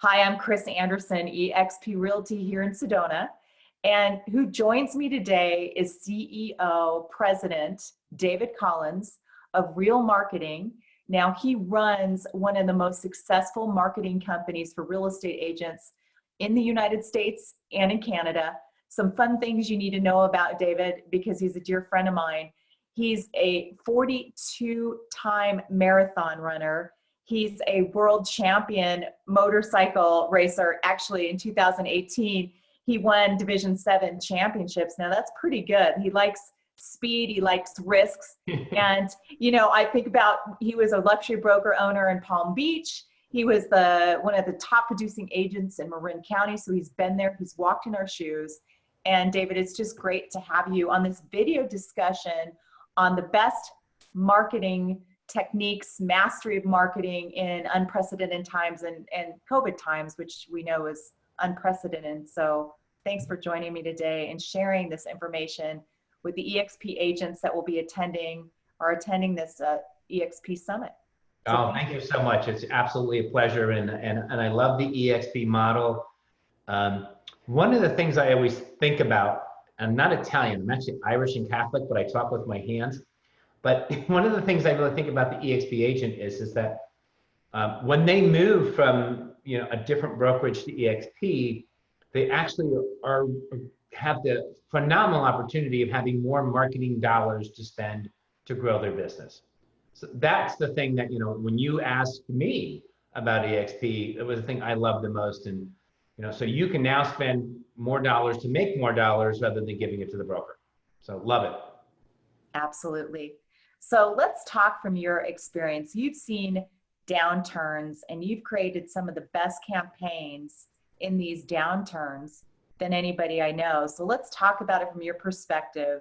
Hi, I'm Chris Anderson, eXp Realty here in Sedona. And who joins me today is CEO, President David Collins of Real Marketing. Now, he runs one of the most successful marketing companies for real estate agents in the United States and in Canada. Some fun things you need to know about David because he's a dear friend of mine. He's a 42-time marathon runner. He's a world champion motorcycle racer. Actually, in 2018, he won Division 7 championships. Now, that's pretty good. He likes speed. He likes risks. And, you know, I think about, he was a luxury broker owner in Palm Beach. He was one of the top producing agents in Marin County. So he's been there. He's walked in our shoes. And David, it's just great to have you on this video discussion on the best marketing techniques, mastery of marketing in unprecedented times and COVID times, which we know is unprecedented. So thanks for joining me today and sharing this information with the eXp agents that will be attending this eXp Summit. Oh, thank you so much. It's absolutely a pleasure. And I love the eXp model. One of the things I always think about, I'm not Italian, I'm actually Irish and Catholic, but I talk with my hands. But one of the things I really think about the eXp agent is that when they move from a different brokerage to eXp, they actually have the phenomenal opportunity of having more marketing dollars to spend to grow their business. So that's the thing that, when you asked me about eXp, it was the thing I loved the most. And, so you can now spend more dollars to make more dollars rather than giving it to the broker. So love it. Absolutely. So let's talk from your experience. You've seen downturns and you've created some of the best campaigns in these downturns than anybody I know. So let's talk about it from your perspective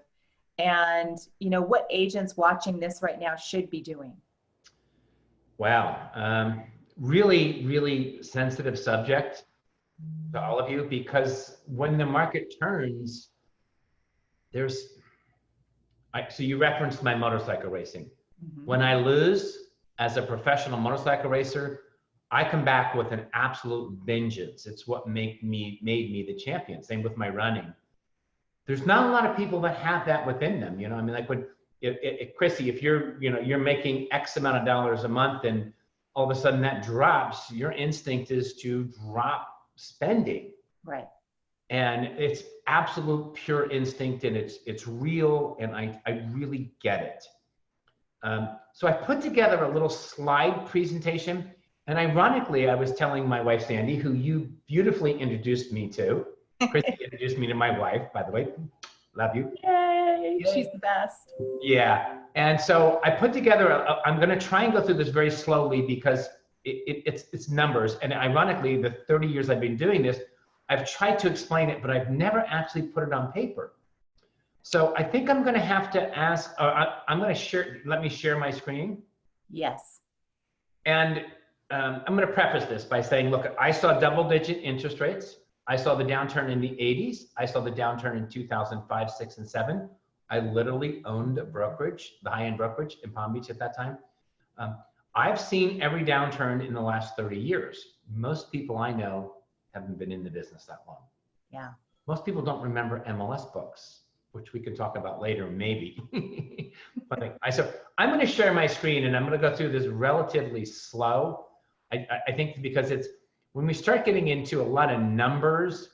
and what agents watching this right now should be doing. Wow. Really, really sensitive subject to all of you, because when the market turns, so you referenced my motorcycle racing. Mm-hmm. When I lose as a professional motorcycle racer, I come back with an absolute vengeance. It's what made me the champion. Same with my running. There's not a lot of people that have that within them. Like Chrissy, if you're making X amount of dollars a month and all of a sudden that drops, your instinct is to drop spending. Right. And it's absolute pure instinct, and it's real, and I really get it. So I put together a little slide presentation, and ironically, I was telling my wife, Sandy, who you beautifully introduced me to. Chrissy introduced me to my wife, by the way. Love you. Yay, she's the best. Yeah, and so I put together, I'm gonna try and go through this very slowly because it's numbers, and ironically, the 30 years I've been doing this, I've tried to explain it, but I've never actually put it on paper. So I think I'm gonna have to ask, I'm gonna share, let me share my screen. Yes. And I'm gonna preface this by saying, look, I saw double-digit interest rates. I saw the downturn in the 80s. I saw the downturn in 2005, 6, and 7. I literally owned a brokerage, the high-end brokerage in Palm Beach at that time. I've seen every downturn in the last 30 years. Most people I know haven't been in the business that long. Yeah. Most people don't remember MLS books, which we can talk about later, maybe. But I'm going to share my screen, and I'm going to go through this relatively slow. I think because when we start getting into a lot of numbers,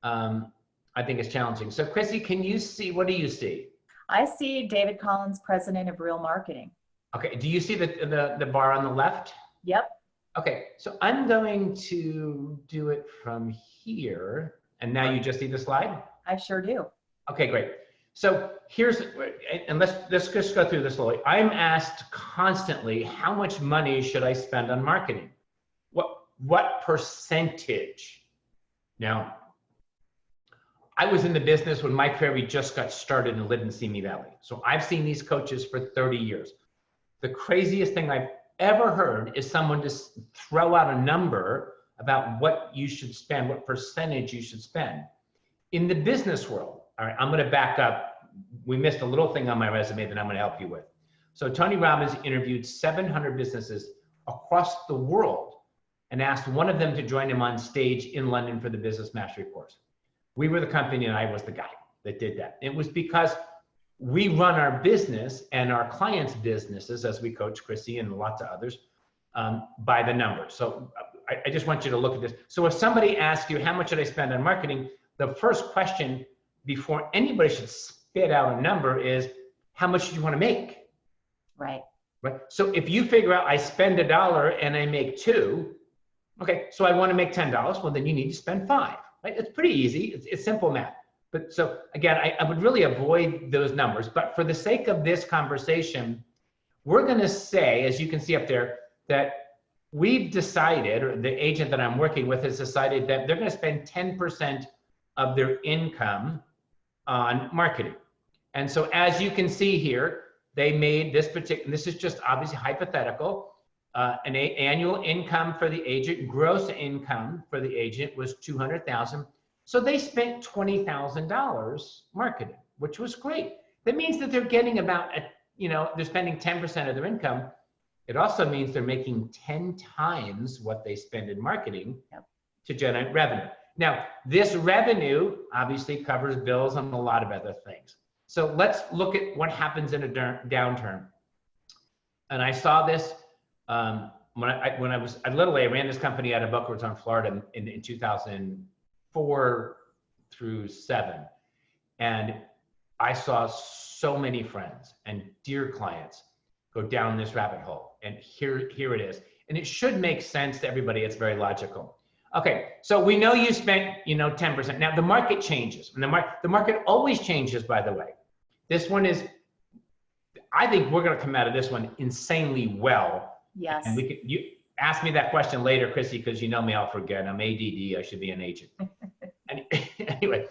I think it's challenging. So Chrissy, can you see, what do you see? I see David Collins, President of Real Marketing. Okay, do you see the bar on the left? Yep. Okay, so I'm going to do it from here. And now you just see the slide? I sure do. Okay, great. So and let's just go through this slowly. I'm asked constantly, how much money should I spend on marketing? What percentage? Now, I was in the business when Mike Ferry just got started and lived in Simi Valley. So I've seen these coaches for 30 years. The craziest thing I've ever heard is someone just throw out a number about what you should spend, what percentage you should spend. In the business world, all right, I'm going to back up. We missed a little thing on my resume that I'm going to help you with. So Tony Robbins interviewed 700 businesses across the world and asked one of them to join him on stage in London for the Business Mastery course. We were the company and I was the guy that did that. It was because we run our business and our clients' businesses, as we coach Chrissy and lots of others, by the numbers. So I just want you to look at this. So if somebody asks you, how much should I spend on marketing? The first question before anybody should spit out a number is, how much do you want to make? Right. Right. So if you figure out I spend $1 and I make $2, okay, so I want to make $10. Well, then you need to spend $5. Right? It's pretty easy. It's simple math. But so again, I would really avoid those numbers. But for the sake of this conversation, we're going to say, as you can see up there, that we've decided, or the agent that I'm working with has decided that they're going to spend 10% of their income on marketing. And so as you can see here, they made this particular, this is just obviously hypothetical, an annual income for the agent, gross income for the agent was $200,000. So they spent $20,000 marketing, which was great. That means that they're getting about, they're spending 10% of their income. It also means they're making 10 times what they spend in marketing to generate revenue. Now, this revenue obviously covers bills and a lot of other things. So let's look at what happens in a downturn. And I saw this when I was literally, I ran this company out of Boca Raton, Florida in 2004 through 7. And I saw so many friends and dear clients go down this rabbit hole. And here it is. And it should make sense to everybody. It's very logical. Okay, so we know you spent, 10%. Now the market changes, and the market always changes, by the way. This one is, I think we're going to come out of this one insanely well. Yes. And you ask me that question later, Chrissy, because you know me, I'll forget. I'm ADD. I should be an agent. Anyway,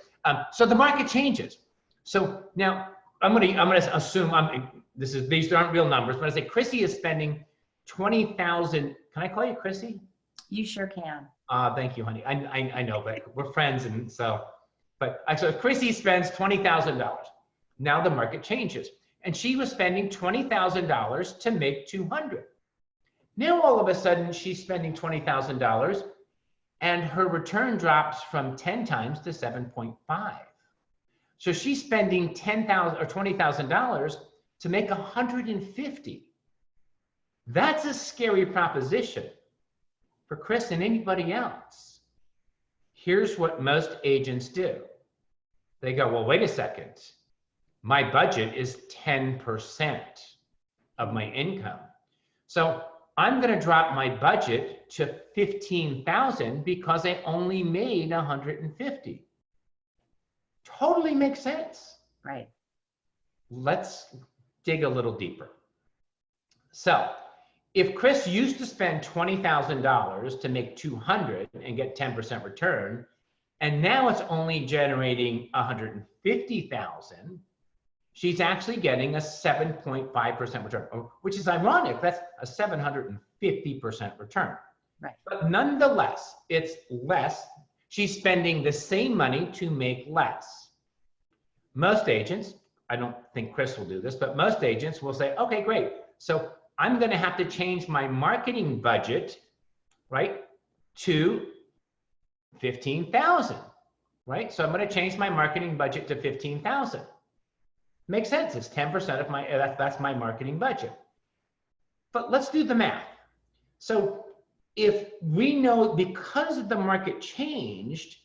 so the market changes. So now I'm gonna assume these aren't real numbers, but I say Chrissy is spending 20,000. Can I call you Chrissy? You sure can. Thank you, honey. I know, but we're friends, and so Chrissy spends $20,000. Now the market changes, and she was spending $20,000 to make 200. Now all of a sudden she's spending $20,000, and her return drops from 10 times to 7.5. So she's spending $10,000 or $20,000 to make 150. That's a scary proposition for Chris and anybody else. Here's what most agents do. They go, well, wait a second. My budget is 10% of my income. So I'm going to drop my budget to 15,000 because I only made 150. Totally makes sense. Right. Let's dig a little deeper. So if Chris used to spend $20,000 to make 200 and get 10% return, and now it's only generating 150,000, she's actually getting a 7.5% return, which is ironic. That's a 750% return. Right. But nonetheless, it's less. She's spending the same money to make less. Most agents, I don't think Chris will do this, but most agents will say, okay, great. So I'm going to have to change my marketing budget, right, to 15,000, right? So I'm going to change my marketing budget to 15,000. Makes sense. It's 10% of my, that's my marketing budget. But let's do the math. So if we know because the market changed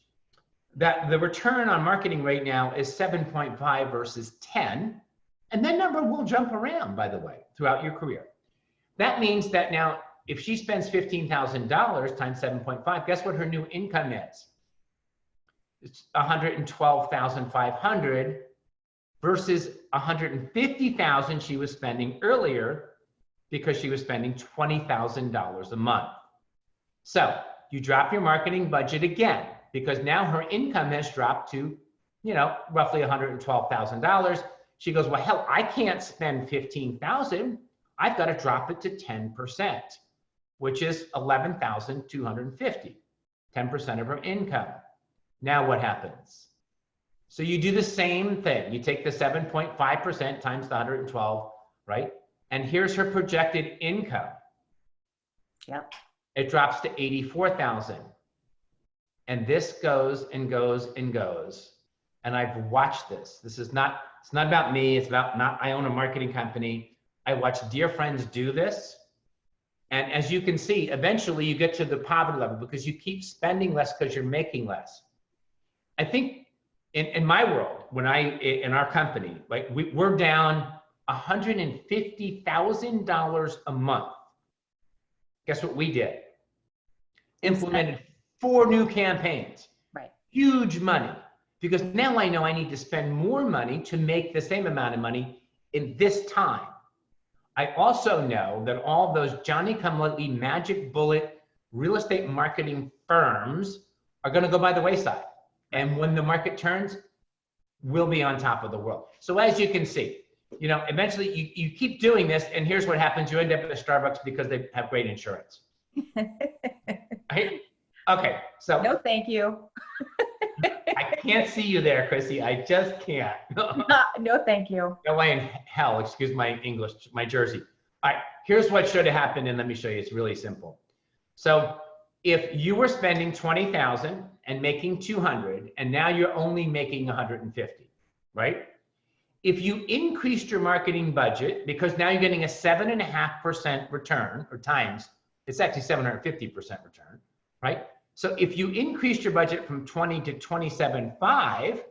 that the return on marketing right now is 7.5 versus 10, and that number will jump around, by the way, throughout your career. That means that now if she spends $15,000 times 7.5, guess what her new income is? It's $112,500 versus $150,000 she was spending earlier because she was spending $20,000 a month. So you drop your marketing budget again because now her income has dropped to, roughly $112,000. She goes, well, hell, I can't spend $15,000. I've got to drop it to 10%, which is $11,250, 10% of her income. Now what happens? So you do the same thing. You take the 7.5% times the 112, right? And here's her projected income. Yep. it drops to 84,000. And this goes and goes and goes. And I've watched this. It's not about me. It's about I own a marketing company. I watch dear friends do this. And as you can see, eventually you get to the poverty level because you keep spending less because you're making less. I think in my world, in our company, like we're down $150,000 a month. Guess what we did? Implemented 4 new campaigns. Right. Huge money. Because now I know I need to spend more money to make the same amount of money in this time. I also know that all those Johnny-come-lately magic bullet real estate marketing firms are going to go by the wayside. And when the market turns, we'll be on top of the world. So as you can see, eventually you keep doing this, and here's what happens. You end up at a Starbucks because they have great insurance. Right? Okay, so. No, thank you. I can't see you there, Chrissy. I just can't. No, thank you. No way in hell, excuse my English, my Jersey. All right, here's what should have happened, and let me show you. It's really simple. So if you were spending 20,000 and making 200, and now you're only making 150, right? If you increased your marketing budget, because now you're getting a 7.5% return, or times, it's actually 750% return, right? So if you increased your budget from 20 to 27.5,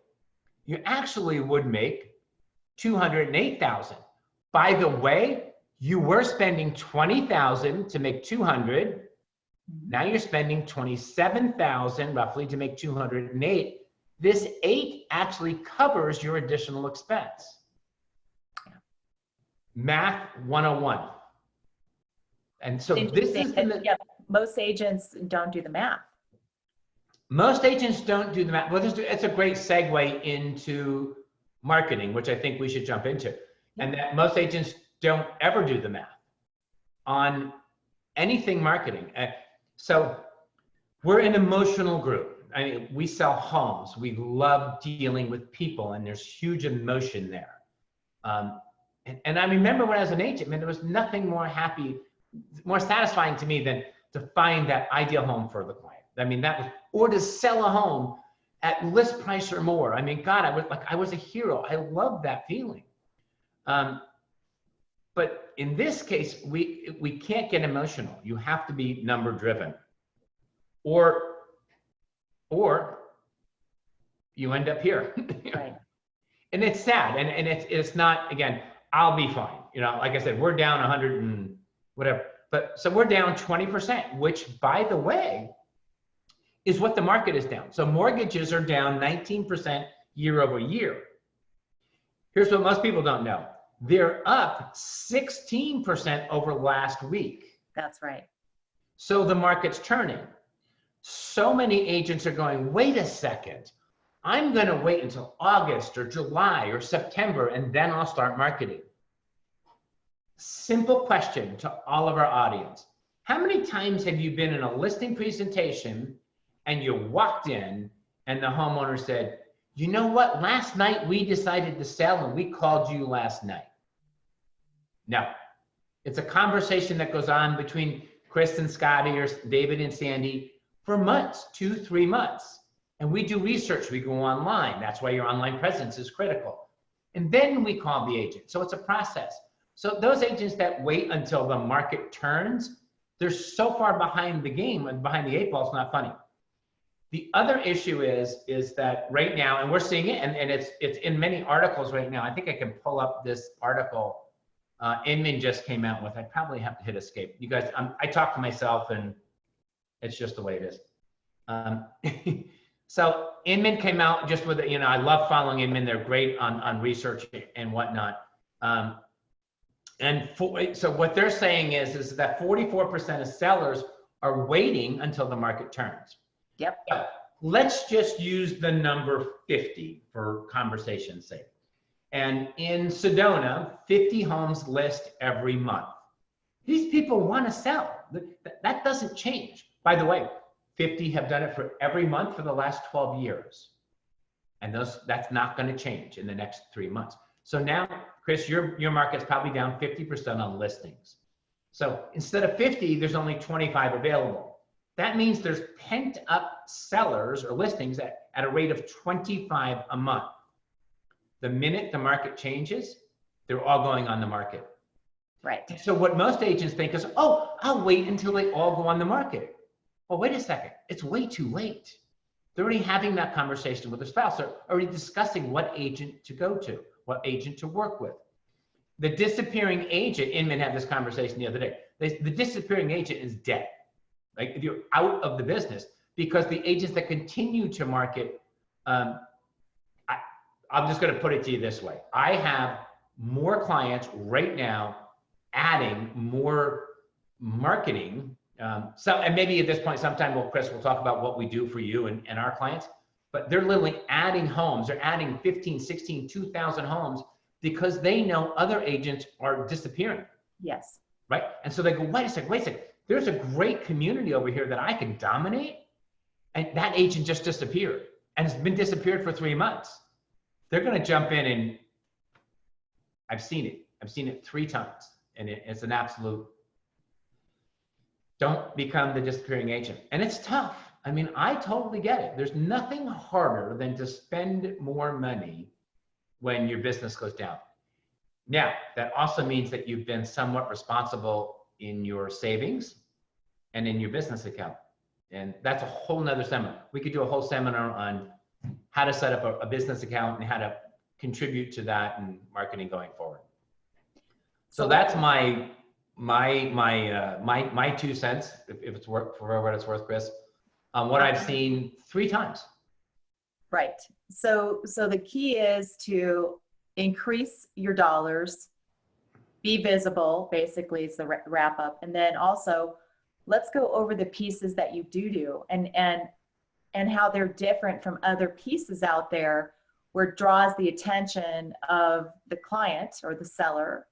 you actually would make 208,000. By the way, you were spending 20,000 to make 200. Now you're spending 27,000 roughly to make 208. This 8 actually covers your additional expense. Math 101. And so this is most agents don't do the math. Most agents don't do the math. Well, it's a great segue into marketing, which I think we should jump into. And that most agents don't ever do the math on anything marketing. So we're an emotional group. I mean, we sell homes. We love dealing with people, and there's huge emotion there. And I remember when I was an agent, man, there was nothing more satisfying to me than to find that ideal home for the client. I mean, or to sell a home at list price or more. I mean, God, I was a hero. I love that feeling. But in this case, we can't get emotional. You have to be number driven, or you end up here. Right. And it's sad, and it's not, again, I'll be fine. Like I said, we're down 100 and whatever, so we're down 20%, which, by the way, is what the market is down. So mortgages are down 19% year over year. Here's what most people don't know. They're up 16% over last week. That's right. So the market's turning. So many agents are going, wait a second, I'm going to wait until August or July or September, and then I'll start marketing. Simple question to all of our audience. How many times have you been in a listing presentation and you walked in and the homeowner said, you know what, last night we decided to sell and we called you last night? No, it's a conversation that goes on between Chris and Scotty or David and Sandy for months, 2-3 months. And we do research, we go online. That's why your online presence is critical. And then we call the agent. So it's a process. So those agents that wait until the market turns, they're so far behind the game and behind the 8 ball, it's not funny. The other issue is that right now, and we're seeing it, and it's in many articles right now. I think I can pull up this article Inman just came out with. I probably have to hit escape. You guys, I talk to myself, and it's just the way it is. So Inman came out just with, I love following Inman. They're great on research and whatnot. So what they're saying is that 44% of sellers are waiting until the market turns. Yep. So let's just use the number 50 for conversation's sake. And in Sedona, 50 homes list every month. These people want to sell. That doesn't change. By the way, 50 have done it for every month for the last 12 years. And that's not going to change in the next 3 months. So now, Chris, your market's probably down 50% on listings. So instead of 50, there's only 25 available. That means there's pent up sellers or listings at a rate of 25 a month. The minute the market changes, they're all going on the market. Right. So what most agents think is, oh, I'll wait until they all go on the market. Well, wait a second, it's way too late. They're already having that conversation with their spouse. They're already discussing what agent to go to, what agent to work with. The disappearing agent, Inman had this conversation the other day. The disappearing agent is dead. Like if you're out of the business, because the agents that continue to market, I'm just going to put it to you this way. I have more clients right now adding more marketing. And maybe at this point, sometime, Chris, we'll talk about what we do for you and our clients, but they're literally adding homes. They're adding 15, 16, 2,000 homes because they know other agents are disappearing. Yes. Right? And so they go, wait a second. There's a great community over here that I can dominate. And that agent just disappeared and has been disappeared for 3 months. They're going to jump in, and I've seen it. I've seen it 3 times. And it's an absolute, don't become the disappearing agent. And it's tough. I mean, I totally get it. There's nothing harder than to spend more money when your business goes down. Now, that also means that you've been somewhat responsible in your savings and in your business account. And that's a whole nother seminar. We could do a whole seminar on how to set up a business account and how to contribute to that and marketing going forward. So that's my 2 cents, if it's worth for what it's worth, Chris, on what I've seen 3 times. Right. So the key is to increase your dollars, be visible, basically is the wrap up. And then also let's go over the pieces that you do and how they're different from other pieces out there where it draws the attention of the client or the seller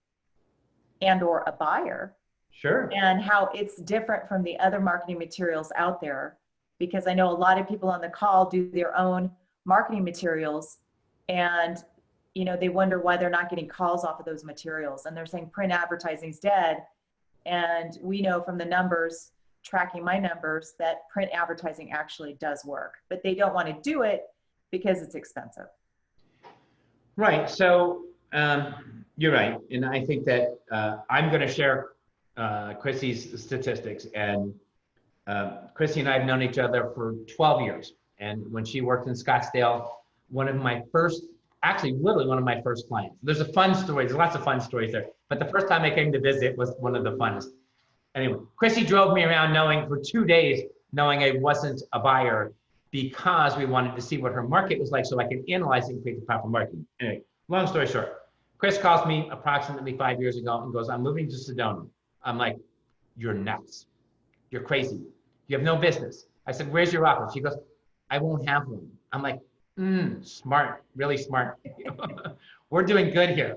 and or a buyer. Sure. And how it's different from the other marketing materials out there, because I know a lot of people on the call do their own marketing materials, and they wonder why they're not getting calls off of those materials, and they're saying print advertising's dead. And we know from the numbers, tracking my numbers, that print advertising actually does work, but they don't want to do it because it's expensive. Right. So you're right. And I think that I'm going to share Chrissy's statistics. And Chrissy and I have known each other for 12 years. And when she worked in Scottsdale, literally one of my first clients. There's lots of fun stories there. But the first time I came to visit was one of the funnest. Anyway, Chrissy drove me around for 2 days, knowing I wasn't a buyer, because we wanted to see what her market was like so I could analyze it and create the proper marketing. Anyway, long story short, Chris calls me approximately 5 years ago and goes, I'm moving to Sedona. I'm like, you're nuts. You're crazy. You have no business. I said, where's your office? She goes, I won't have one. I'm like, smart, really smart. We're doing good here.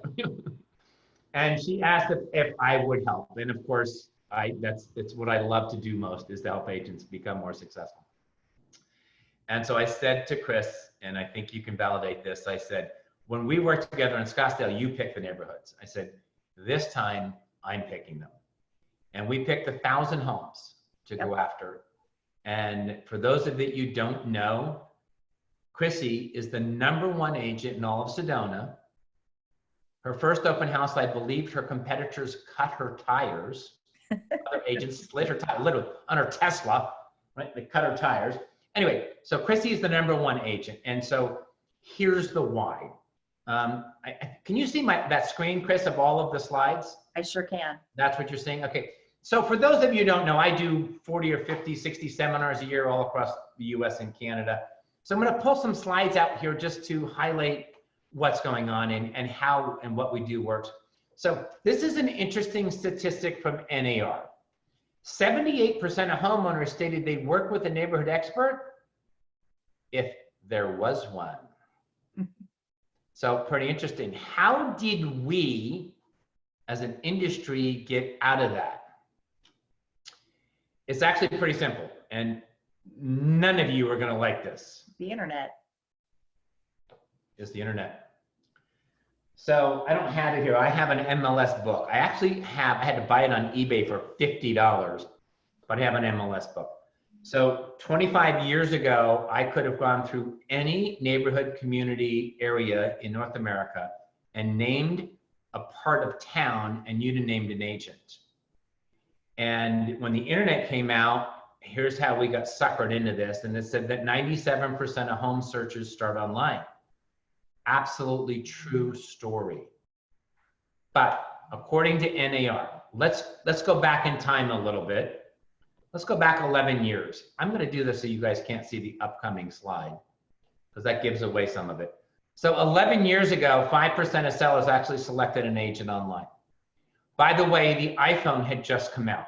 And she asked if I would help. And of course, it's what I love to do most, is to help agents become more successful. And so I said to Chris, and I think you can validate this, I said, when we worked together in Scottsdale, you pick the neighborhoods. I said, this time I'm picking them. And we picked 1,000 homes to go after. And for those of you who don't know, Chrissy is the #1 agent in all of Sedona. Her first open house, I believe her competitors cut her tires. Other agents slid her tire, literally on her Tesla, right? They cut her tires. Anyway, so Chrissy is the #1 agent. And so here's the why. Can you see that screen, Chris, of all of the slides? I sure can. That's what you're seeing? Okay. So for those of you who don't know, I do 40 or 50, 60 seminars a year all across the US and Canada. So I'm going to pull some slides out here just to highlight what's going on and how and what we do works. So this is an interesting statistic from NAR. 78% of homeowners stated they work with a neighborhood expert if there was one. So pretty interesting. How did we as an industry get out of that? It's actually pretty simple, and none of you are going to like this. The internet. Is the internet. So I don't have it here. I have an MLS book. I had to buy it on eBay for $50, but I have an MLS book. So 25 years ago, I could have gone through any neighborhood community area in North America and named a part of town, and you'd have named an agent. And when the internet came out, here's how we got suckered into this. And it said that 97% of home searches start online. Absolutely true story. But according to NAR, let's go back in time a little bit. Let's go back 11 years. I'm going to do this so you guys can't see the upcoming slide because that gives away some of it. So 11 years ago, 5% of sellers actually selected an agent online. By the way, the iPhone had just come out.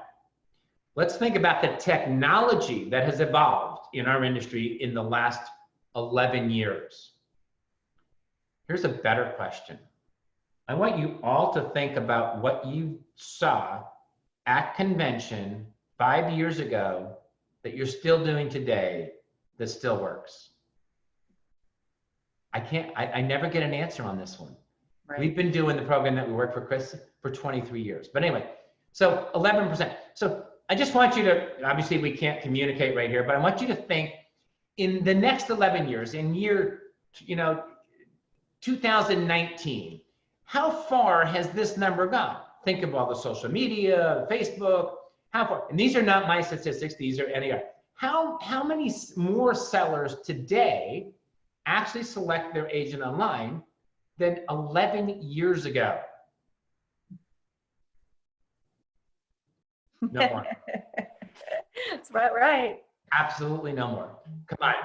Let's think about the technology that has evolved in our industry in the last 11 years. Here's a better question. I want you all to think about what you saw at convention 5 years ago that you're still doing today that still works. I never get an answer on this one. Right. We've been doing the program that we work for Chris for 23 years. But anyway, so 11%. So I just want you to, obviously we can't communicate right here, but I want you to think in the next 11 years, in year, 2019, how far has this number gone? Think of all the social media, Facebook, how far? And these are not my statistics, these are NAR. How many more sellers today actually select their agent online than 11 years ago? No more. That's right. Absolutely no more. Come on.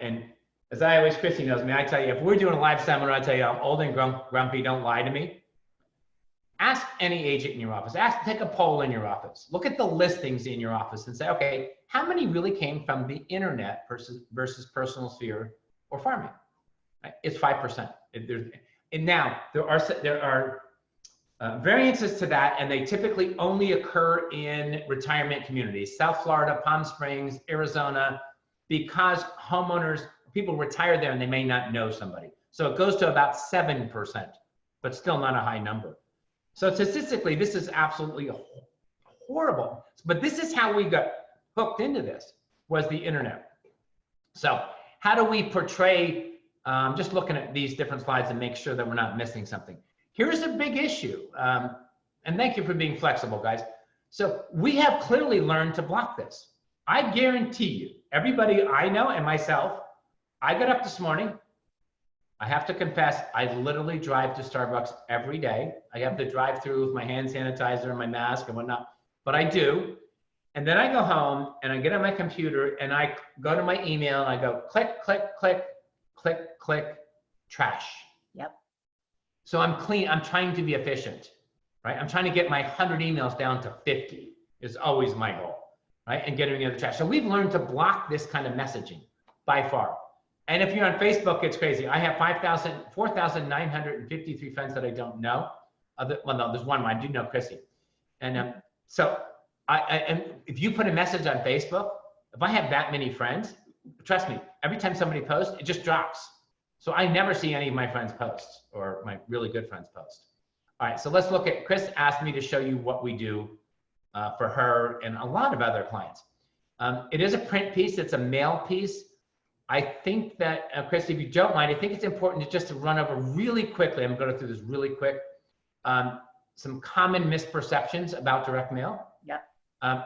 And as I always, Christy knows me, I tell you, if we're doing a live seminar, I tell you, I'm old and grumpy, don't lie to me. Ask any agent in your office. Take a poll in your office. Look at the listings in your office and say, okay, how many really came from the internet versus personal sphere or farming? Right? It's 5%. And now there are variances to that, and they typically only occur in retirement communities, South Florida, Palm Springs, Arizona, because people retire there and they may not know somebody. So it goes to about 7%, but still not a high number. So statistically, this is absolutely horrible. But this is how we got hooked into this, was the internet. So how do we portray, just looking at these different slides and make sure that we're not missing something. Here's a big issue, and thank you for being flexible, guys. So we have clearly learned to block this. I guarantee you, everybody I know and myself, I got up this morning, I have to confess, I literally drive to Starbucks every day. I have to drive through with my hand sanitizer and my mask and whatnot, but I do. And then I go home and I get on my computer and I go to my email and I go click, click, click, click, click, trash. Yep. So I'm trying to be efficient, right? I'm trying to get my 100 emails down to 50 is always my goal, right? And getting in the trash. So we've learned to block this kind of messaging by far. And if you're on Facebook, it's crazy. I have 4,953 friends that I don't know. Well, no, there's one I do know, Chrissy. And and if you put a message on Facebook, if I have that many friends, trust me, every time somebody posts, it just drops. So I never see any of my friends' posts or my really good friends' posts. All right, so let's look at, Chris asked me to show you what we do for her and a lot of other clients. It is a print piece, it's a mail piece. I think that, Chris, if you don't mind, I think it's important just to run over really quickly, I'm going to go through this really quick, some common misperceptions about direct mail. Yeah.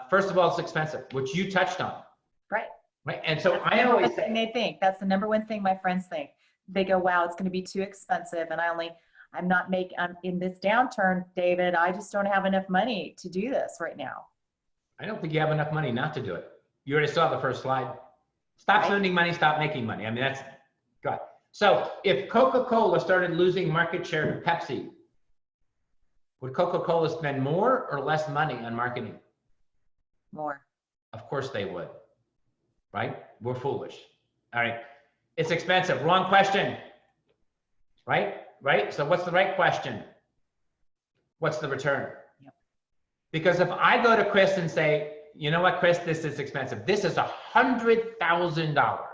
First of all, it's expensive, which you touched on. Right. Right. And so I always say, they think that's the number one thing my friends think. They go, wow, it's going to be too expensive. And I'm not making, in this downturn, David, I just don't have enough money to do this right now. I don't think you have enough money not to do it. You already saw the first slide. Stop spending money, stop making money. I mean, that's good. So if Coca-Cola started losing market share to Pepsi, would Coca-Cola spend more or less money on marketing? More. Of course they would, right? We're foolish. All right. It's expensive. Wrong question, right? Right? So what's the right question? What's the return? Yep. Because if I go to Chris and say, you know what, Chris, this is expensive. This is $100,000,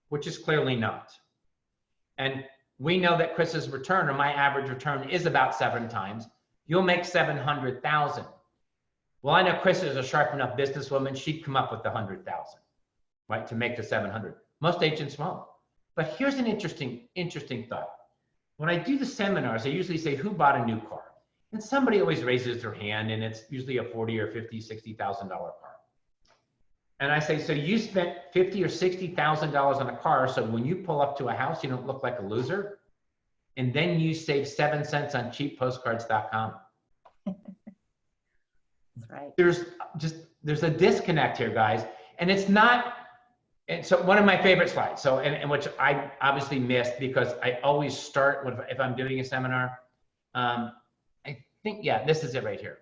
which is clearly not. And we know that Chris's return, or my average return, is about 7 times. You'll make 700,000. Well, I know Chris is a sharp enough businesswoman. She'd come up with the 100,000, right, to make the 700. Most agents won't. But here's an interesting thought. When I do the seminars, I usually say, who bought a new car? And somebody always raises their hand, and it's usually a $40,000 or $50,000, $60,000 car. And I say, so you spent $50,000 or $60,000 on a car, so when you pull up to a house, you don't look like a loser. And then you save 7 cents on cheappostcards.com. That's right. There's a disconnect here, guys. And it's not, and so one of my favorite slides, so, and which I obviously missed because I always start with, if I'm doing a seminar, I think, yeah, this is it right here.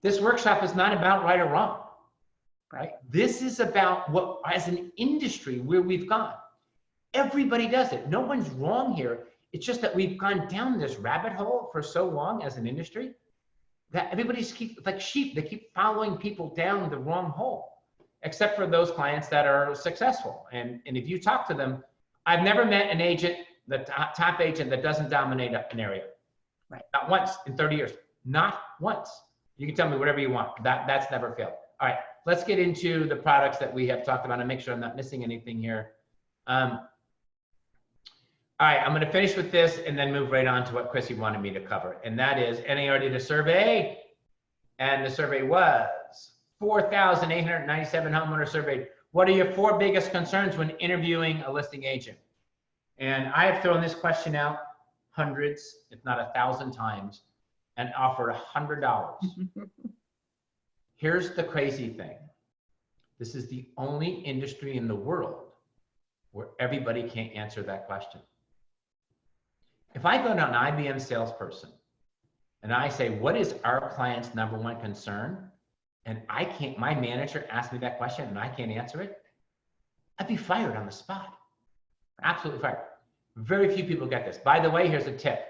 This workshop is not about right or wrong. Right? This is about what, as an industry, where we've gone. Everybody does it. No one's wrong here. It's just that we've gone down this rabbit hole for so long as an industry that everybody's like sheep. They keep following people down the wrong hole, except for those clients that are successful. And if you talk to them, I've never met an agent, the top agent, that doesn't dominate an area. Right. Not once in 30 years. Not once. You can tell me whatever you want. That's never failed. All right. Let's get into the products that we have talked about and make sure I'm not missing anything here. All right, I'm going to finish with this and then move right on to what Chrissy wanted me to cover. And that is, NAR did a survey, and the survey was 4,897 homeowners surveyed. What are your 4 biggest concerns when interviewing a listing agent? And I have thrown this question out hundreds, if not 1,000 times, and offered $100. Here's the crazy thing. This is the only industry in the world where everybody can't answer that question. If I go to an IBM salesperson and I say, what is our client's #1 concern? And I can't, my manager asked me that question and I can't answer it, I'd be fired on the spot. Absolutely fired. Very few people get this. By the way, here's a tip.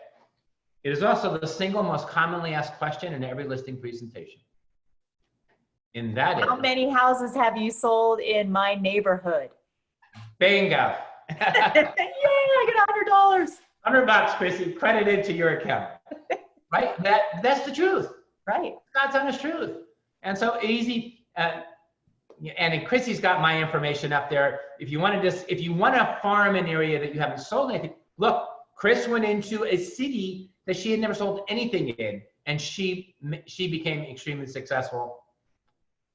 It is also the single most commonly asked question in every listing presentation. And that is, how many houses have you sold in my neighborhood? Bingo. Yay, I get $100. $100, Chrissy, credited to your account. Right? That's the truth. Right. God's honest truth. And so easy. And Chrissy's got my information up there. If you want to farm an area that you haven't sold anything, look, Chris went into a city that she had never sold anything in, and she became extremely successful.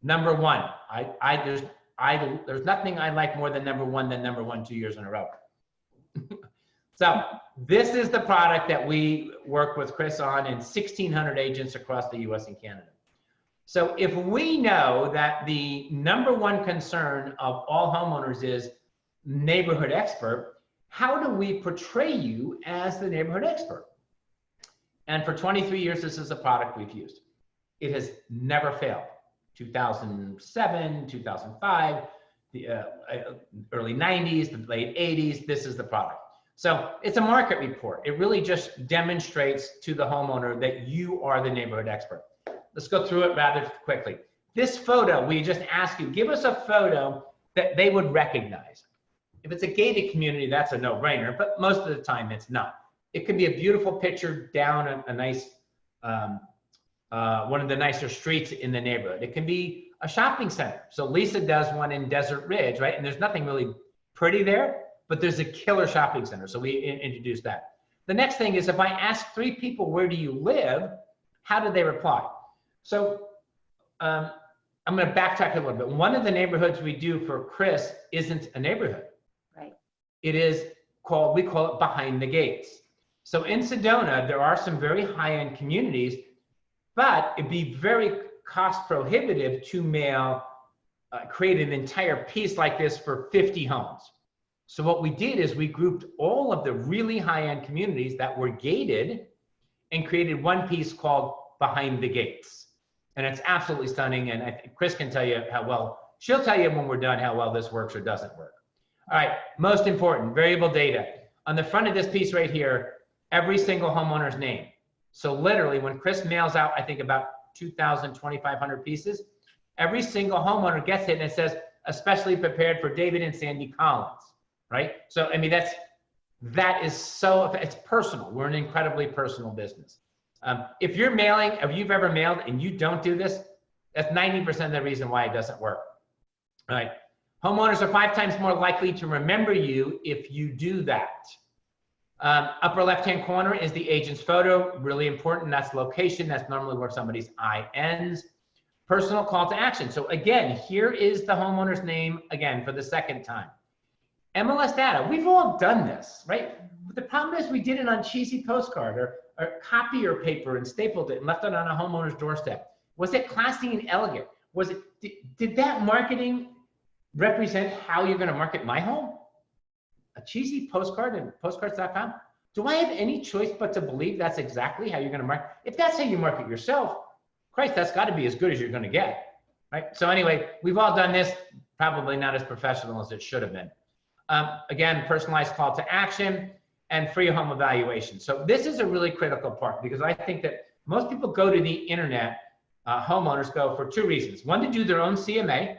#1. There's nothing I like more than #1 than #1 2 years in a row. So this is the product that we work with Chris on, and 1,600 agents across the US and Canada. So if we know that the #1 concern of all homeowners is neighborhood expert, how do we portray you as the neighborhood expert? And for 23 years, this is a product we've used. It has never failed. 2007, 2005, the early 90s, the late 80s, this is the product. So it's a market report. It really just demonstrates to the homeowner that you are the neighborhood expert. Let's go through it rather quickly. This photo, we just ask you, give us a photo that they would recognize. If it's a gated community, that's a no-brainer, but most of the time it's not. It could be a beautiful picture down a nice, one of the nicer streets in the neighborhood. It can be a shopping center. So Lisa does one in Desert Ridge, right? And there's nothing really pretty there, but there's a killer shopping center. So we introduced that. The next thing is, if I ask 3 people, where do you live? How do they reply? So I'm going to backtrack a little bit. One of the neighborhoods we do for Chris isn't a neighborhood. Right. It is called, we call it Behind the Gates. So in Sedona, there are some very high-end communities, but it'd be very cost prohibitive to create an entire piece like this for 50 homes. So what we did is we grouped all of the really high-end communities that were gated and created one piece called Behind the Gates. And it's absolutely stunning. And I think Chris can tell you how well, she'll tell you when we're done how well this works or doesn't work. All right, most important, variable data. On the front of this piece right here, every single homeowner's name. So literally when Chris mails out, I think about 2,000, 2,500 pieces, every single homeowner gets it and it says, especially prepared for David and Sandy Collins, right? So, I mean, That is so, it's personal. We're an incredibly personal business. If you're mailing, if you've ever mailed and you don't do this, that's 90% of the reason why it doesn't work. All right. Homeowners are 5 times more likely to remember you if you do that. Upper left-hand corner is the agent's photo, really important. That's location. That's normally where somebody's eye ends. Personal call to action. So again, here is the homeowner's name again for the second time. MLS data, we've all done this, right? The problem is we did it on cheesy postcard or copier paper and stapled it and left it on a homeowner's doorstep. Was it classy and elegant? Was it, did that marketing represent how you're gonna market my home? A cheesy postcard and postcards.com? Do I have any choice but to believe that's exactly how you're gonna market? If that's how you market yourself, Christ, that's gotta be as good as you're gonna get, right? So anyway, we've all done this, probably not as professional as it should have been. Again, personalized call to action and free home evaluation. So this is a really critical part because I think that most people go to the internet, homeowners go for 2 reasons. One, to do their own CMA.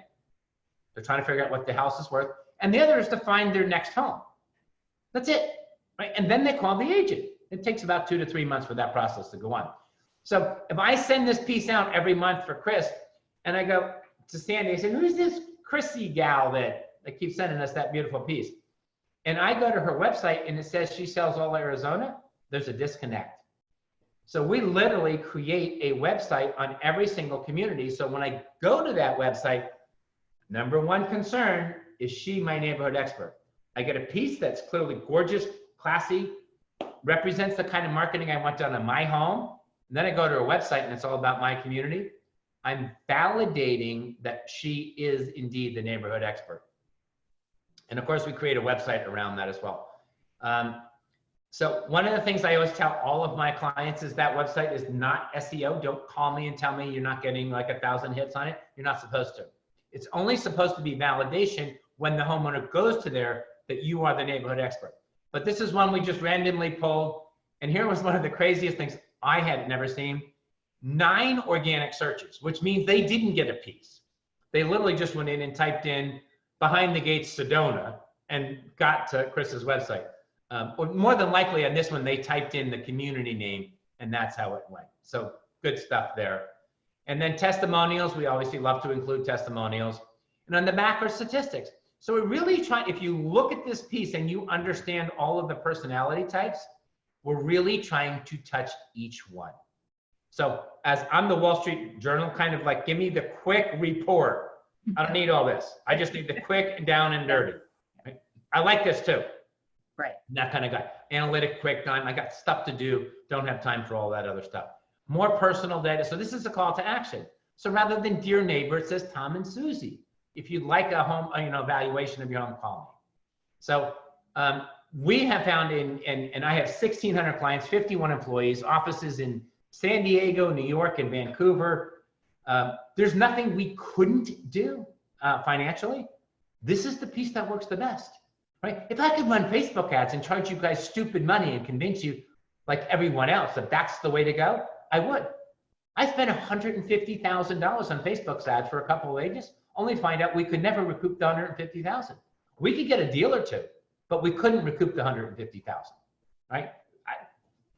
They're trying to figure out what the house is worth. And the other is to find their next home. That's it, right? And then they call the agent. It takes about 2 to 3 months for that process to go on. So if I send this piece out every month for Chris, and I go to Sandy, I say, who's this Chrissy gal that keeps sending us that beautiful piece? And I go to her website and it says she sells all Arizona, there's a disconnect. So we literally create a website on every single community. So when I go to that website, number 1 concern, is she my neighborhood expert? I get a piece that's clearly gorgeous, classy, represents the kind of marketing I want done on my home. And then I go to her website and it's all about my community. I'm validating that she is indeed the neighborhood expert. And of course, we create a website around that as well. So one of the things I always tell all of my clients is that website is not SEO. Don't call me and tell me you're not getting like 1,000 hits on it. You're not supposed to. It's only supposed to be validation when the homeowner goes to there that you are the neighborhood expert. But this is one we just randomly pulled. And here was one of the craziest things I had never seen. 9 organic searches, which means they didn't get a piece. They literally just went in and typed in behind the gates Sedona and got to Chris's website. Or more than likely on this one, they typed in the community name and that's how it went. So good stuff there. And then testimonials, we obviously love to include testimonials. And on the back are statistics. So we're really trying, if you look at this piece and you understand all of the personality types, we're really trying to touch each one. So as I'm the Wall Street Journal, kind of like, give me the quick report. I don't need all this. I just need the quick and down and dirty. Right? I like this too. Right. That kind of guy. Analytic, quick, time. I got stuff to do. Don't have time for all that other stuff. More personal data. So this is a call to action. So rather than dear neighbor, it says Tom and Susie. If you'd like a home, evaluation of your home, call me. So we have found and I have 1,600 clients, 51 employees, offices in San Diego, New York, and Vancouver. There's nothing we couldn't do financially. This is the piece that works the best, right? If I could run Facebook ads and charge you guys stupid money and convince you, like everyone else, that that's the way to go, I would. I spent $150,000 on Facebook ads for a couple of agents, only to find out we could never recoup the $150,000. We could get a deal or two, but we couldn't recoup the $150,000, right?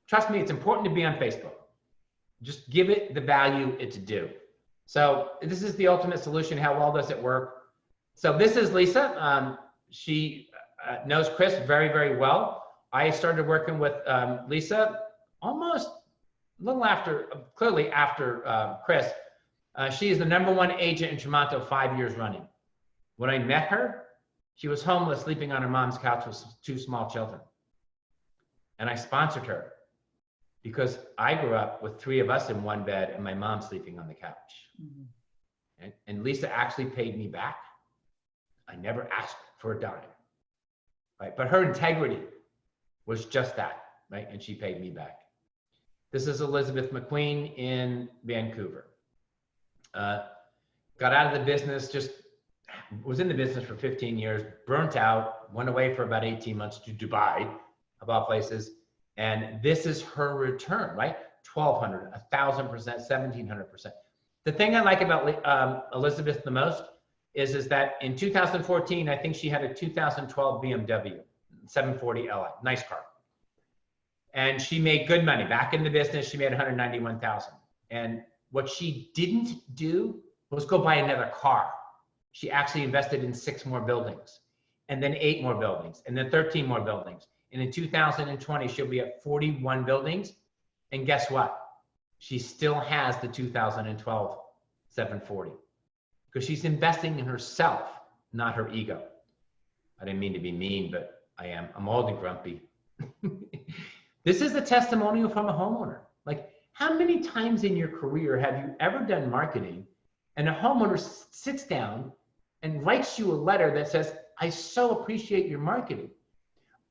Trust me, it's important to be on Facebook. Just give it the value it's due. So this is the ultimate solution. How well does it work? So this is Lisa. She knows Chris very, very well. I started working with Lisa almost a little after, clearly after Chris. She is the #1 agent in Toronto 5 years running. When I met her, she was homeless, sleeping on her mom's couch with 2 small children. And I sponsored her because I grew up with 3 of us in one bed and my mom sleeping on the couch. Mm-hmm. And Lisa actually paid me back. I never asked for a dime, right? But her integrity was just that, right? And she paid me back. This is Elizabeth McQueen in Vancouver. Got out of the business, just was in the business for 15 years, burnt out, went away for about 18 months to Dubai, of all places. And this is her return, right? 1,200, 1,000%, 1,700%. The thing I like about Elizabeth the most is that in 2014, I think she had a 2012 BMW. 740 Li, nice car. And she made good money. Back in the business, she made 191,000. And what she didn't do was go buy another car. She actually invested in 6 more buildings, and then 8 more buildings, and then 13 more buildings. And in 2020, she'll be at 41 buildings. And guess what? She still has the 2012 740 because she's investing in herself, not her ego. I didn't mean to be mean, but I am. I'm old and grumpy. This is a testimonial from a homeowner. Like, how many times in your career have you ever done marketing and a homeowner sits down and writes you a letter that says, I so appreciate your marketing.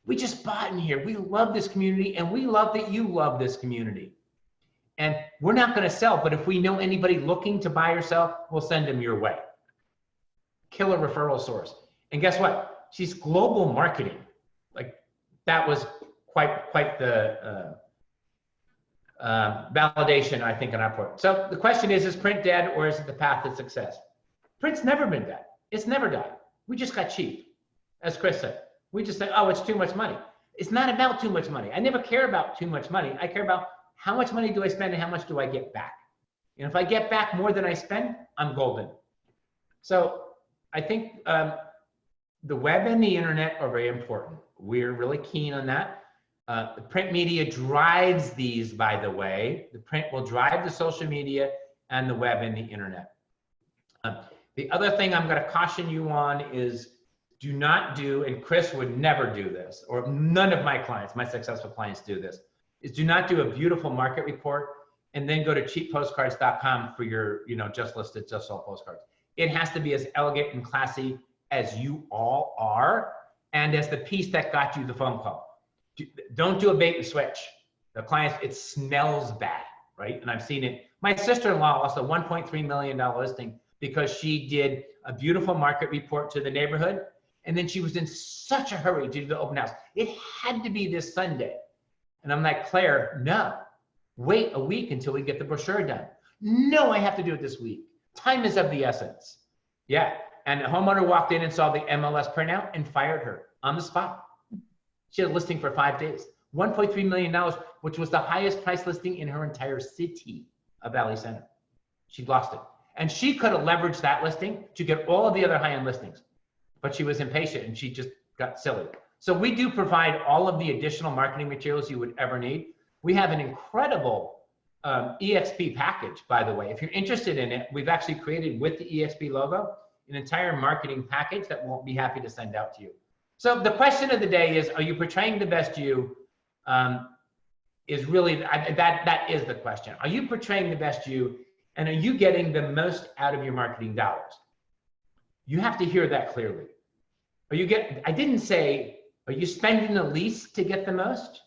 We just bought in here. We love this community, and we love that you love this community. And we're not going to sell, but if we know anybody looking to buy or sell, we'll send them your way. Killer referral source. And guess what? She's global marketing. Like, that was quite the validation, I think, on our part. So the question is print dead, or is it the path to success? Print's never been dead. It's never died. We just got cheap. As Chris said, we just said, oh, it's too much money. It's not about too much money. I never care about too much money. I care about how much money do I spend and how much do I get back? And if I get back more than I spend, I'm golden. So I think the web and the internet are very important. We're really keen on that. The print media drives these, by the way. The print will drive the social media and the web and the internet. The other thing I'm going to caution you on is do not do, and Chris would never do this, or none of my clients, my successful clients do this, is do not do a beautiful market report and then go to cheappostcards.com for your, just listed, just sold postcards. It has to be as elegant and classy as you all are, and as the piece that got you the phone call. Don't do a bait and switch. The clients, it smells bad, right? And I've seen it. My sister-in-law lost a $1.3 million listing because she did a beautiful market report to the neighborhood, and then she was in such a hurry to do the open house. It had to be this Sunday. And I'm like, Claire, no, wait a week until we get the brochure done. No, I have to do it this week. Time is of the essence. Yeah, and a homeowner walked in and saw the MLS printout and fired her on the spot. She had a listing for 5 days. $1.3 million, which was the highest price listing in her entire city of Valley Center. She lost it. And she could have leveraged that listing to get all of the other high-end listings, but she was impatient and she just got silly. So we do provide all of the additional marketing materials you would ever need. We have an incredible EXP package, by the way. If you're interested in it, we've actually created with the EXP logo an entire marketing package that we'll be happy to send out to you. So the question of the day is, are you portraying the best you? Is really, that is the question. Are you portraying the best you, and are you getting the most out of your marketing dollars? You have to hear that clearly. I didn't say, are you spending the least to get the most?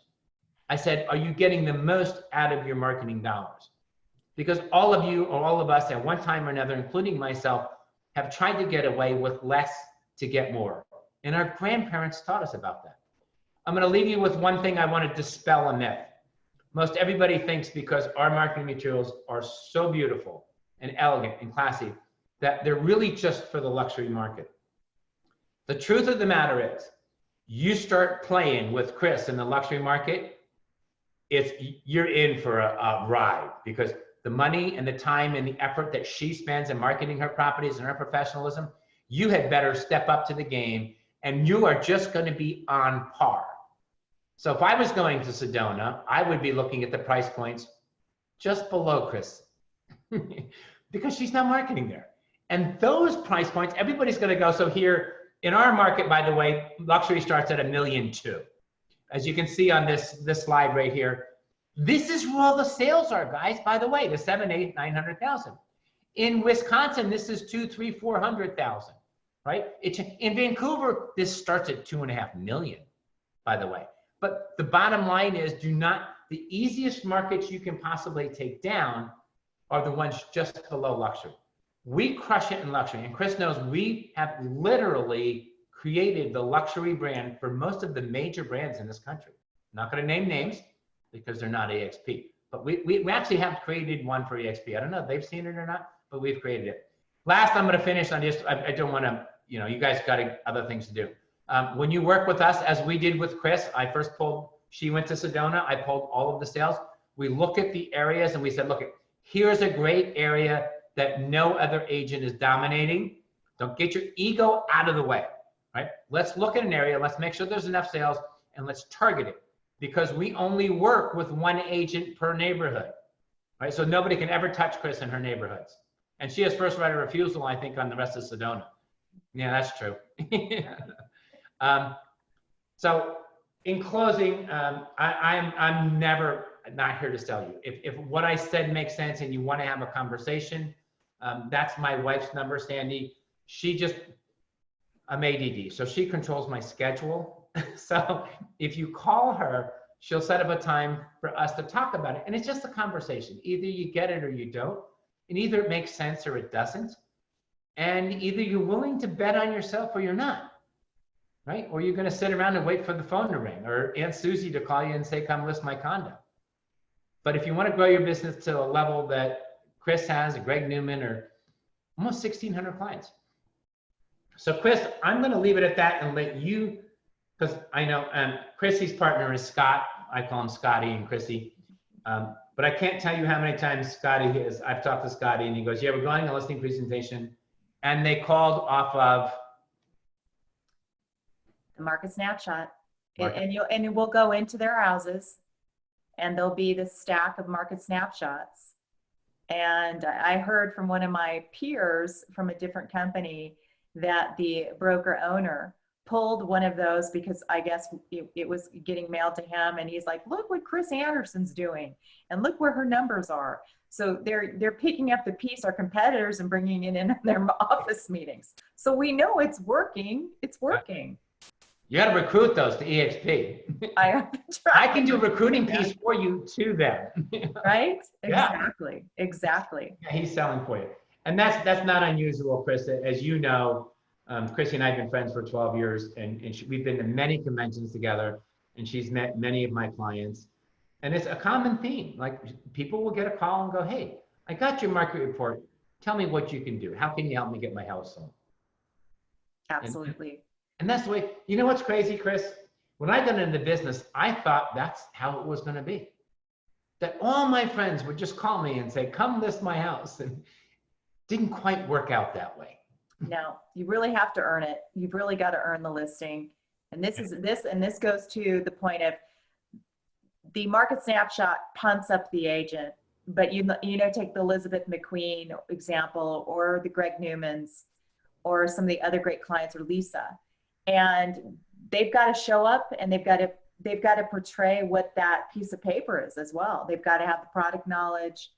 I said, are you getting the most out of your marketing dollars? Because all of you, or all of us at one time or another, including myself, have tried to get away with less to get more. And our grandparents taught us about that. I'm going to leave you with one thing. I want to dispel a myth. Most everybody thinks because our marketing materials are so beautiful and elegant and classy that they're really just for the luxury market. The truth of the matter is, you start playing with Chris in the luxury market, you're in for a ride, because the money and the time and the effort that she spends in marketing her properties and her professionalism, you had better step up to the game, and you are just going to be on par. So if I was going to Sedona, I would be looking at the price points just below Chris because she's not marketing there. And those price points, everybody's going to go. So here in our market, by the way, luxury starts at $1.2 million. As you can see on this slide right here, this is where all the sales are, guys, by the way, the 7, 8, 900,000. In Wisconsin, this is 2, 3, 400,000, right? In Vancouver, this starts at 2.5 million, by the way. But the bottom line is, the easiest markets you can possibly take down are the ones just below luxury. We crush it in luxury. And Chris knows we have literally created the luxury brand for most of the major brands in this country. I'm not going to name names because they're not EXP, but we actually have created one for EXP. I don't know if they've seen it or not, but we've created it. Last, I'm going to finish on just, I don't want to, you guys got other things to do. When you work with us, as we did with Chris, she went to Sedona, I pulled all of the sales. We looked at the areas and we said, look, here's a great area that no other agent is dominating. Don't get your ego out of the way, right? Let's look at an area, let's make sure there's enough sales, and let's target it, because we only work with one agent per neighborhood, right? So nobody can ever touch Chris in her neighborhoods. And she has first right of refusal, I think, on the rest of Sedona. Yeah, that's true. So in closing, I'm never not here to sell you. If what I said makes sense and you want to have a conversation, that's my wife's number, Sandy. I'm ADD, so she controls my schedule. So if you call her, she'll set up a time for us to talk about it. And it's just a conversation. Either you get it or you don't. And either it makes sense or it doesn't. And either you're willing to bet on yourself or you're not, right? Or you're going to sit around and wait for the phone to ring, or Aunt Susie to call you and say, come list my condo. But if you want to grow your business to a level that Chris has, Greg Newman, or almost 1,600 clients. So Chris, I'm going to leave it at that and let you, because I know Chrissy's partner is Scott. I call him Scotty and Chrissy. But I can't tell you how many times I've talked to Scotty and he goes, yeah, we're going to a listing presentation. And they called off of the Market Snapshot. And we'll go into their houses and there'll be this stack of Market Snapshots. And I heard from one of my peers from a different company that the broker owner pulled one of those because I guess it was getting mailed to him, and he's like, look what Chris Anderson's doing and look where her numbers are. So they're picking up the piece, our competitors, and bringing it in their office meetings. So we know it's working. It's working. You got to recruit those to EXP. I can do a recruiting piece for you to them. Right? Yeah. Exactly. Yeah, he's selling for you. And that's not unusual, Chris. As you know, Chrissy and I have been friends for 12 years, and we've been to many conventions together, and she's met many of my clients. And it's a common theme. Like, people will get a call and go, hey, I got your market report. Tell me what you can do. How can you help me get my house sold? Absolutely. And that's the way, you know what's crazy, Chris? When I got into the business, I thought that's how it was going to be. That all my friends would just call me and say, come list my house. And it didn't quite work out that way. No, you really have to earn it. You've really got to earn the listing. And this goes to the point of the Market Snapshot punts up the agent, but take the Elizabeth McQueen example, or the Greg Newmans, or some of the other great clients, or Lisa, and they've got to show up and they've got to portray what that piece of paper is as well. They've got to have the product knowledge.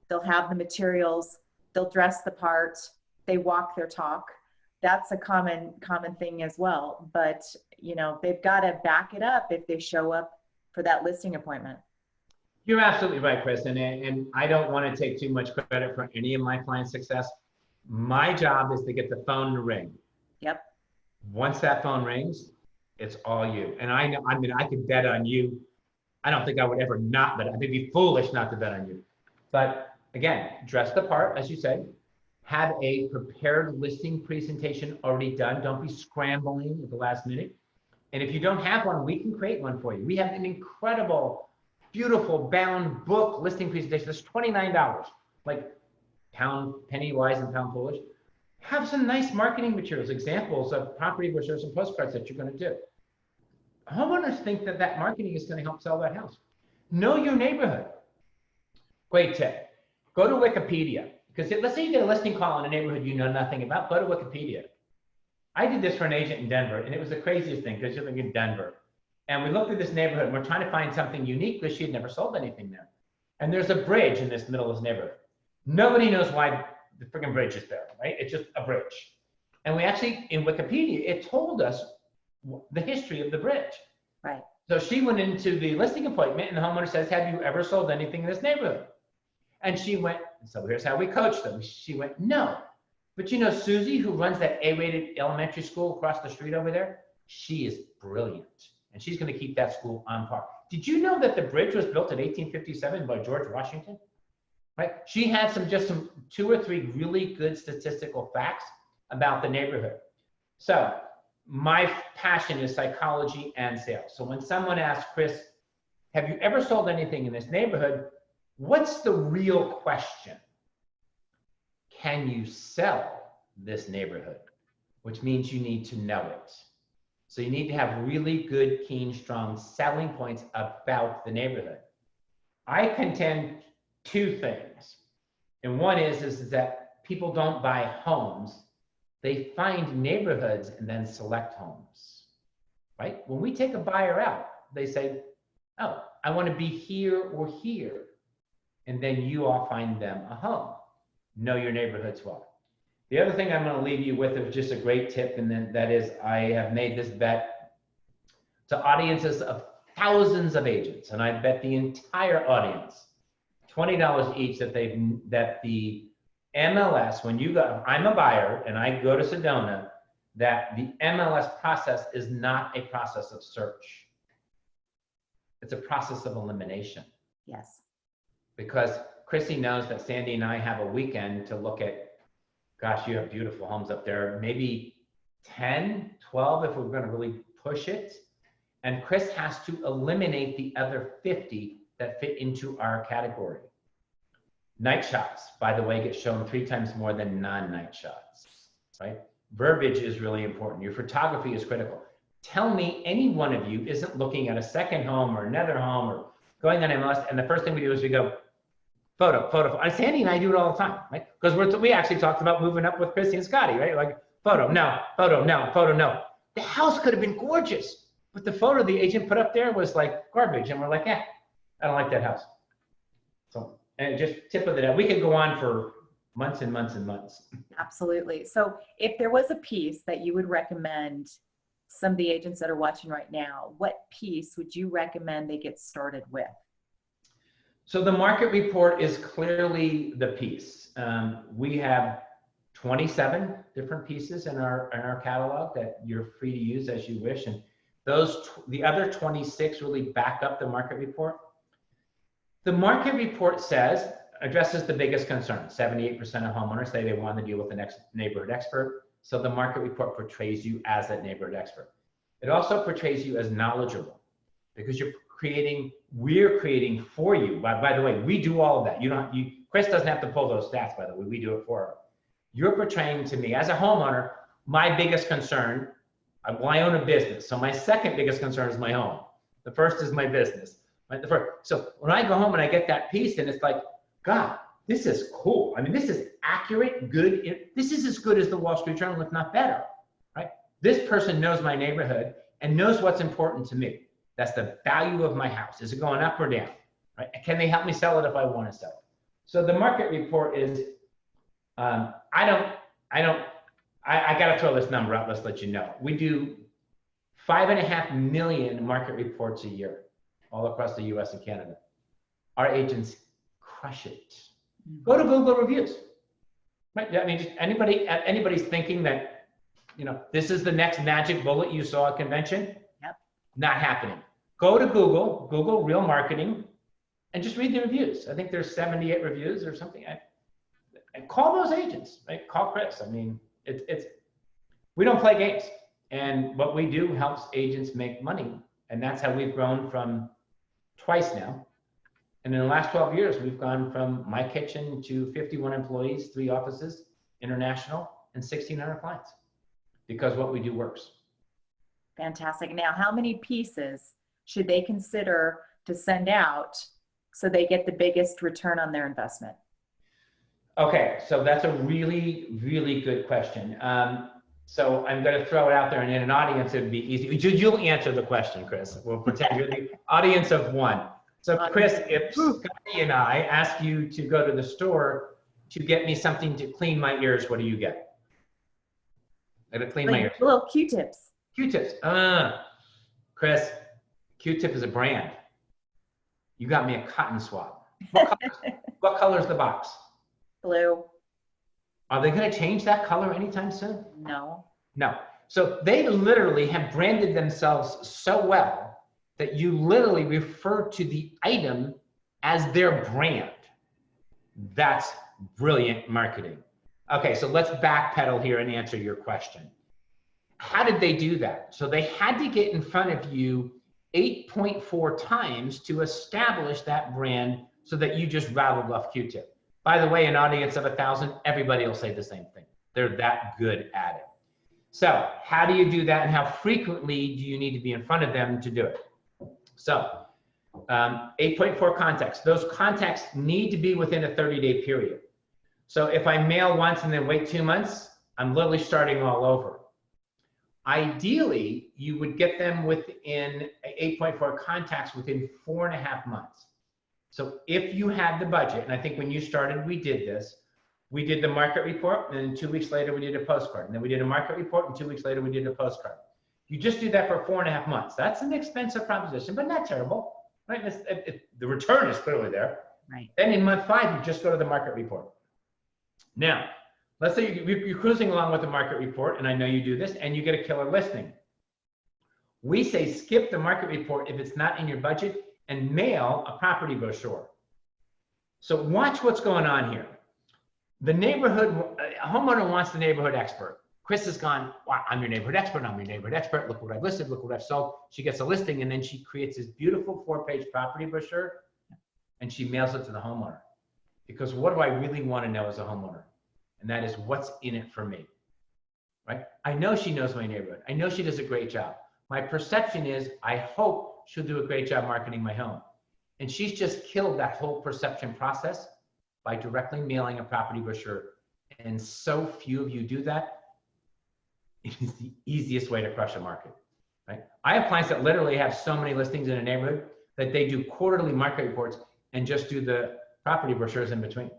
They'll have the materials. They'll dress the part. They walk their talk. That's a common thing as well. But they've got to back it up if they show up for that listing appointment. You're absolutely right, Chris. And I don't want to take too much credit for any of my clients' success. My job is to get the phone to ring. Yep. Once that phone rings, it's all you. And I know, I could bet on you. I don't think I would ever not bet. I'd be foolish not to bet on you. But again, dress the part, as you said. Have a prepared listing presentation already done. Don't be scrambling at the last minute. And if you don't have one, we can create one for you. We have an incredible, beautiful bound book listing presentation. That's $29, like penny wise and pound foolish. Have some nice marketing materials, examples of property brochures and postcards that you're going to do. Homeowners think that marketing is going to help sell that house. Know your neighborhood. Great tip. Go to Wikipedia. Because let's say you get a listing call in a neighborhood you know nothing about, go to Wikipedia. I did this for an agent in Denver, and it was the craziest thing, because you're living in Denver. And we looked at this neighborhood, and we're trying to find something unique because she had never sold anything there. And there's a bridge in this middle of this neighborhood. Nobody knows why the freaking bridge is there, right? It's just a bridge. And we actually, in Wikipedia, it told us the history of the bridge. Right. So she went into the listing appointment, and the homeowner says, have you ever sold anything in this neighborhood? And she went, so here's how we coached them. She went, no. But Susie, who runs that A-rated elementary school across the street over there, she is brilliant. And she's going to keep that school on par. Did you know that the bridge was built in 1857 by George Washington? Right? She had some 2 or 3 really good statistical facts about the neighborhood. So my passion is psychology and sales. So when someone asks, Chris, have you ever sold anything in this neighborhood? What's the real question? Can you sell this neighborhood? Which means you need to know it. So you need to have really good, keen, strong selling points about the neighborhood. I contend two things. And one is that people don't buy homes. They find neighborhoods and then select homes, right? When we take a buyer out, they say, oh, I want to be here or here. And then you all find them a home. Know your neighborhoods well. The other thing I'm going to leave you with is just a great tip, and then that is I have made this bet to audiences of thousands of agents, and I bet the entire audience $20 each that the MLS, when you go, I'm a buyer and I go to Sedona, that the MLS process is not a process of search. It's a process of elimination. Yes. Because Chrissy knows that Sandy and I have a weekend to look at, gosh, you have beautiful homes up there, maybe 10, 12 if we're going to really push it. And Chris has to eliminate the other 50 that fit into our category. Night shots, by the way, get shown 3 times more than non-night shots, right? Verbiage is really important. Your photography is critical. Tell me any one of you isn't looking at a second home or another home or going on MLS, and the first thing we do is we go, photo. Sandy and I do it all the time, right? Because we actually talked about moving up with Chrissy and Scotty, right? Like, photo, no, photo, no, photo, no. The house could have been gorgeous, but the photo the agent put up there was like garbage, and we're like, I don't like that house. So, and just tip of the day, we could go on for months and months and months. Absolutely. So if there was a piece that you would recommend some of the agents that are watching right now, what piece would you recommend they get started with? So the market report is clearly the piece. We have 27 different pieces in our catalog that you're free to use as you wish. And the other 26 really back up the market report. The market report addresses the biggest concern. 78% of homeowners say they want to deal with the next neighborhood expert. So the market report portrays you as that neighborhood expert. It also portrays you as knowledgeable because we're creating for you. By the way, we do all of that. Chris doesn't have to pull those stats, by the way, we do it for her. You're portraying to me as a homeowner, my biggest concern, I own a business. So my second biggest concern is my home. The first is my business. Right? So when I go home and I get that piece and it's like, God, this is cool. I mean, this is accurate, good. This is as good as the Wall Street Journal, if not better, right? This person knows my neighborhood and knows what's important to me. That's the value of my house. Is it going up or down, right? Can they help me sell it if I want to sell it? So the market report is, I got to throw this number out. Let's let you know. We do 5.5 million market reports a year all across the US and Canada. Our agents crush it. Go to Google reviews, right? I mean, just anybody's thinking that, this is the next magic bullet you saw at convention. Yep. Not happening. Go to Google Real Marketing, and just read the reviews. I think there's 78 reviews or something. And call those agents, right? Call Chris. I mean, we don't play games, and what we do helps agents make money, and that's how we've grown from twice now. And in the last 12 years, we've gone from my kitchen to 51 employees, 3 offices, international, and 1,600 clients, because what we do works. Fantastic. Now, how many pieces should they consider to send out so they get the biggest return on their investment? Okay, so that's a really, really good question. So I'm going to throw it out there, and in an audience, it'd be easy. You'll answer the question, Chris. We'll pretend you're the audience of one. So Chris, if Scotty and I ask you to go to the store to get me something to clean my ears, what do you get? I gotta clean my ears. Little Q-tips. Q-tips. Chris, Q-tip is a brand. You got me a cotton swab. What color is the box? Blue. Are they going to change that color anytime soon? No. No. So they literally have branded themselves so well that you literally refer to the item as their brand. That's brilliant marketing. Okay, so let's backpedal here and answer your question. how did they do that? So they had to get in front of you 8.4 times to establish that brand so that you just rattled off Q-tip. By the way, an audience of 1,000, everybody will say the same thing. They're that good at it. So how do you do that, and how frequently do you need to be in front of them to do it? So 8.4 contacts. Those contacts need to be within a 30-day period. So if I mail once and then wait 2 months, I'm literally starting all over. Ideally, you would get them within 8.4 contacts within 4.5 months. So if you had the budget, and I think when you started, we did this, we did the market report, and then 2 weeks later, we did a postcard. And then we did a market report, and 2 weeks later, we did a postcard. You just do that for 4.5 months. That's an expensive proposition, but not terrible, right? The return is clearly there. Right. Then in month 5, you just go to the market report. Now, let's say you're cruising along with the market report, and I know you do this, and you get a killer listing. We say skip the market report if it's not in your budget and mail a property brochure. So watch what's going on here. The neighborhood, a homeowner wants the neighborhood expert. Chris has gone, wow, I'm your neighborhood expert, I'm your neighborhood expert, look what I've listed, look what I've sold. She gets a listing, and then she creates this beautiful 4-page property brochure, and she mails it to the homeowner. Because what do I really want to know as a homeowner? And that is, what's in it for me, right? I know she knows my neighborhood. I know she does a great job. My perception is, I hope she'll do a great job marketing my home. And she's just killed that whole perception process by directly mailing a property brochure. And so few of you do that. It is the easiest way to crush a market, right? I have clients that literally have so many listings in a neighborhood that they do quarterly market reports and just do the property brochures in between.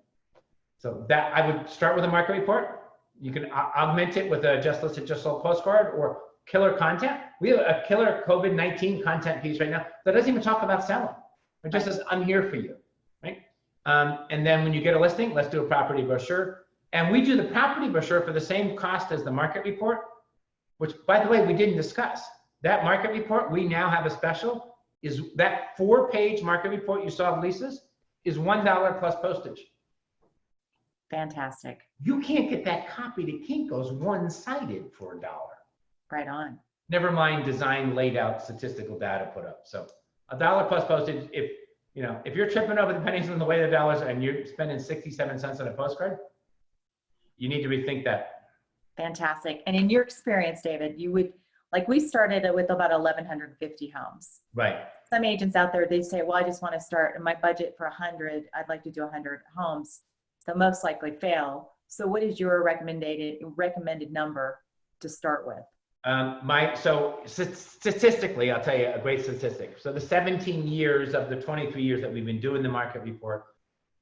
So that, I would start with a market report. You can augment it with a just listed, just sold postcard or killer content. We have a killer COVID-19 content piece right now that doesn't even talk about selling. It just says, I'm here for you, right? And then when you get a listing, let's do a property brochure. And we do the property brochure for the same cost as the market report, which, by the way, we didn't discuss. That market report, we now have a special, is that 4-page market report you saw of Lisa's is $1 plus postage. Fantastic. You can't get that copied at Kinko's one-sided for $1. Right on. Never mind design, laid out, statistical data put up. So $1 plus postage. If you're tripping over the pennies on the way to the dollars and you're spending 67 cents on a postcard, you need to rethink that. Fantastic. And in your experience, David, you would, like, we started with about 1,150 homes. Right. Some agents out there, they say, well, I just want to start, and my budget for 100, I'd like to do 100 homes. They'll most likely fail. So what is your recommended number to start with? So statistically, I'll tell you a great statistic. So the 17 years of the 23 years that we've been doing the market report,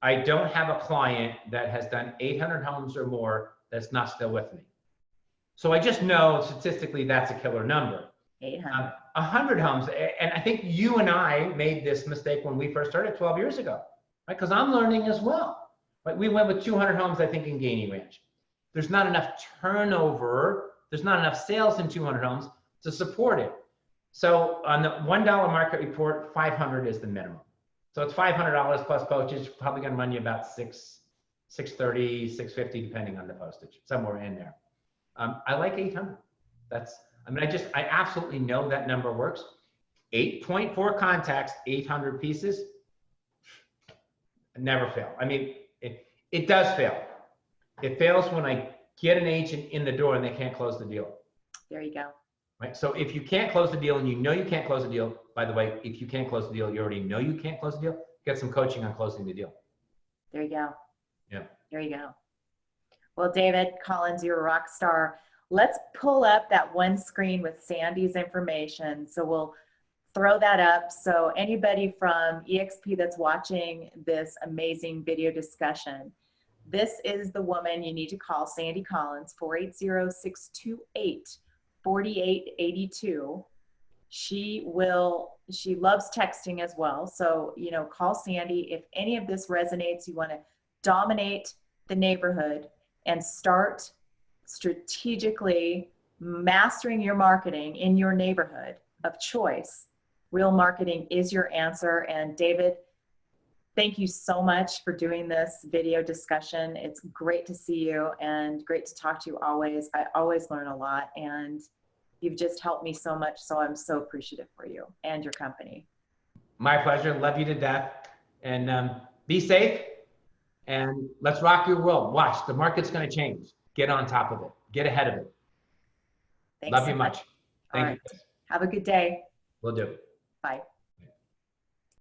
I don't have a client that has done 800 homes or more that's not still with me. So I just know statistically that's a killer number. 800. 100 homes, and I think you and I made this mistake when we first started 12 years ago, right? Because I'm learning as well. Right? We went with 200 homes, I think, in Gainey Ranch. There's not enough turnover. There's not enough sales in 200 homes to support it. So on the $1 market report, 500 is the minimum. So it's $500 plus postage, probably going to run you about $630, $650, depending on the postage, somewhere in there. I like 800. I absolutely know that number works. 8.4 contacts, 800 pieces, never fail. I mean, it does fail. It fails when I get an agent in the door and they can't close the deal. There you go. Right. So if you can't close the deal and you know you can't close the deal, by the way, if you can't close the deal, you already know you can't close the deal, get some coaching on closing the deal. There you go. Yeah. There you go. Well, David Collins, you're a rock star. Let's pull up that one screen with Sandy's information. So we'll throw that up. So anybody from eXp that's watching this amazing video discussion, this is the woman you need to call, Sandy Collins, 480-628-4882. She loves texting as well. So, call Sandy. If any of this resonates, you want to dominate the neighborhood and start strategically mastering your marketing in your neighborhood of choice. Real Marketing is your answer. And David, thank you so much for doing this video discussion. It's great to see you and great to talk to you always. I always learn a lot. And You've just helped me so much. So I'm so appreciative for you and your company. My pleasure. Love you to death. And be safe. And let's rock your world. Watch, the market's going to change. Get on top of it. Get ahead of it. Thanks Love so you much. All Thank right. you. Have a good day. Will do. Bye.